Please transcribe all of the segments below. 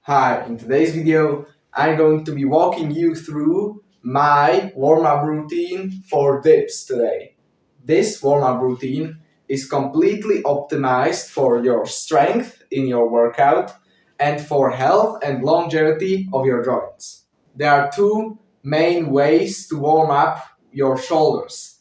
Hi, in today's video, I'm going to be walking you through my warm-up routine for dips today. This warm-up routine is completely optimized for your strength in your workout and for health and longevity of your joints. There are two main ways to warm up your shoulders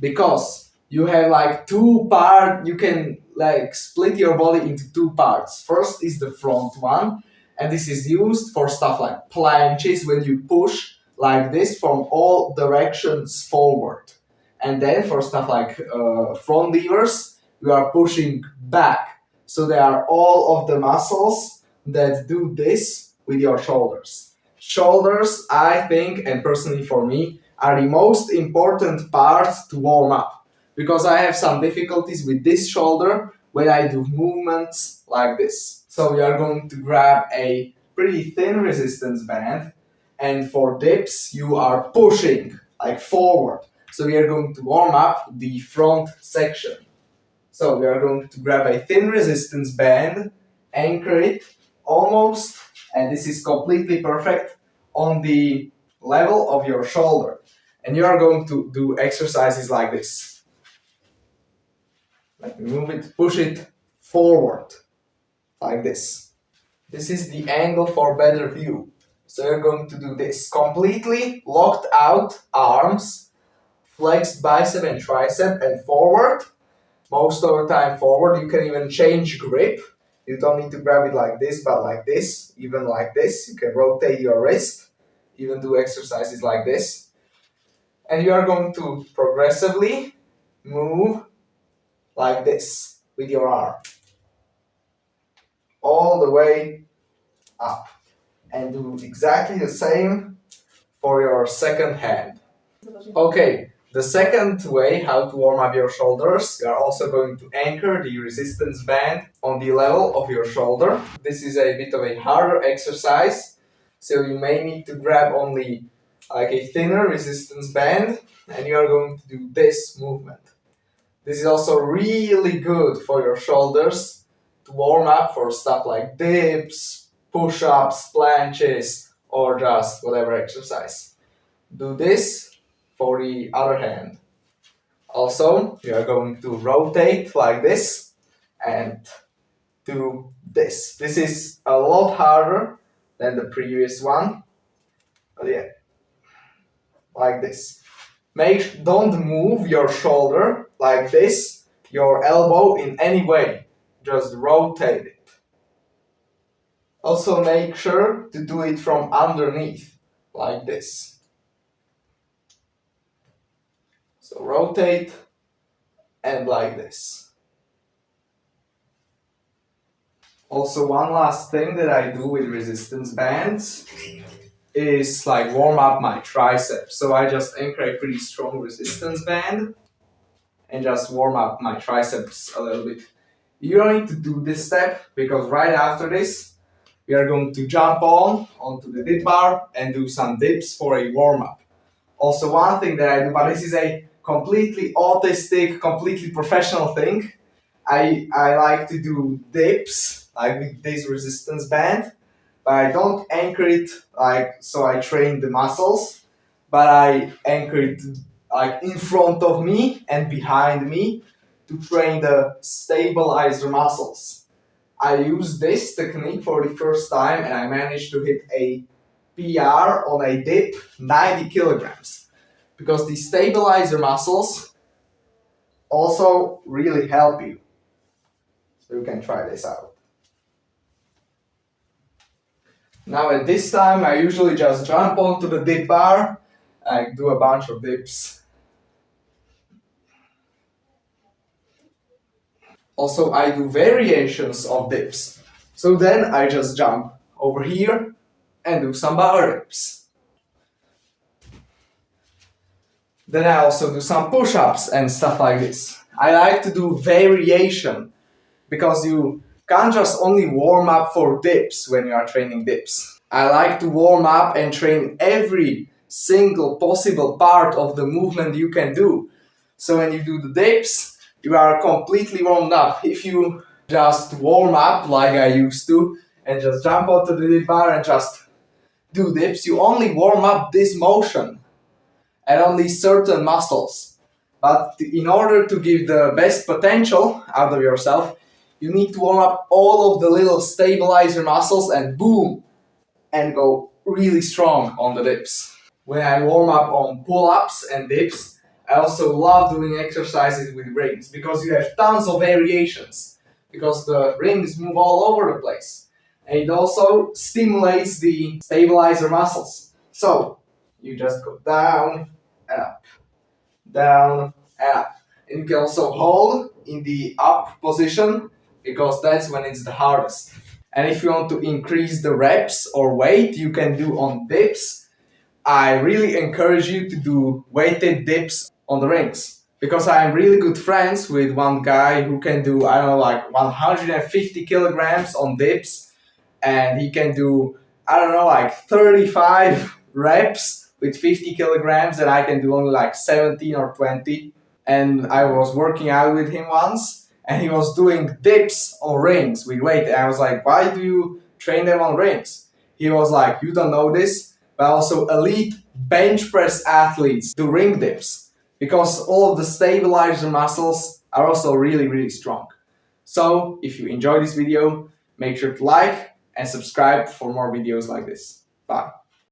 because you have like two parts, you can like split your body into two parts. First is the front one, and this is used for stuff like planches when you push like this from all directions forward. And then for stuff like front levers, you are pushing back. So there are all of the muscles that do this with your shoulders. Shoulders, I think, and personally for me, are the most important part to warm up because I have some difficulties with this shoulder when I do movements like this. So we are going to grab a pretty thin resistance band, and for dips you are pushing like forward. So we are going to warm up the front section. So we are going to grab a thin resistance band, anchor it almost, and this is completely perfect, on the level of your shoulder. And you are going to do exercises like this. Like move it, push it forward, like this. This is the angle for better view. So you're going to do this. Completely locked out arms, flexed bicep and tricep, and forward. Most of the time forward. You can even change grip. You don't need to grab it like this, but like this, even like this. You can rotate your wrist, even do exercises like this. And you are going to progressively move like this with your arm. All the way up. And do exactly the same for your second hand. Okay, the second way how to warm up your shoulders, you are also going to anchor the resistance band on the level of your shoulder. This is a bit of a harder exercise, so you may need to grab only like a thinner resistance band, and you are going to do this movement. This is also really good for your shoulders to warm up for stuff like dips, push-ups, planches, or just whatever exercise. Do this for the other hand. Also, you are going to rotate like this and do this. This is a lot harder than the previous one. But yeah, like this. Don't move your shoulder like this, your elbow in any way. Just rotate it. Also make sure to do it from underneath, like this. So rotate and like this. Also, one last thing that I do with resistance bands is like warm up my triceps. So I just anchor a pretty strong resistance band and just warm up my triceps a little bit. You don't need to do this step because right after this we are going to jump onto the dip bar and do some dips for a warm up. Also, one thing that I do, but this is a completely autistic, completely professional thing. I like to do dips like with this resistance band, but I don't anchor it like so I train the muscles, but I anchor it like in front of me and behind me to train the stabilizer muscles. I used this technique for the first time and I managed to hit a PR on a dip 90 kilograms because the stabilizer muscles also really help you. So you can try this out. Now at this time I usually just jump onto the dip bar and do a bunch of dips. Also I do variations of dips. So then I just jump over here and do some bar dips. Then I also do some push-ups and stuff like this. I like to do variation because you can't just only warm up for dips when you are training dips. I like to warm up and train every single possible part of the movement you can do. So when you do the dips, you are completely warmed up. If you just warm up like I used to and just jump onto the dip bar and just do dips. You only warm up this motion and only certain muscles. But in order to give the best potential out of yourself, you need to warm up all of the little stabilizer muscles and boom, and go really strong on the dips. When I warm up on pull-ups and dips, I also love doing exercises with rings because you have tons of variations because the rings move all over the place. And it also stimulates the stabilizer muscles. So you just go down and up, down and up. And you can also hold in the up position because that's when it's the hardest. And if you want to increase the reps or weight you can do on dips, I really encourage you to do weighted dips on the rings. Because I'm really good friends with one guy who can do, I don't know, like 150 kilograms on dips. And he can do, I don't know, like 35 reps with 50 kilograms. And I can do only like 17 or 20. And I was working out with him once. And he was doing dips on rings with weight. And I was like, why do you train them on rings? He was like, you don't know this, but also elite bench press athletes do ring dips because all of the stabilizer muscles are also really, really strong. So if you enjoyed this video, make sure to like and subscribe for more videos like this. Bye.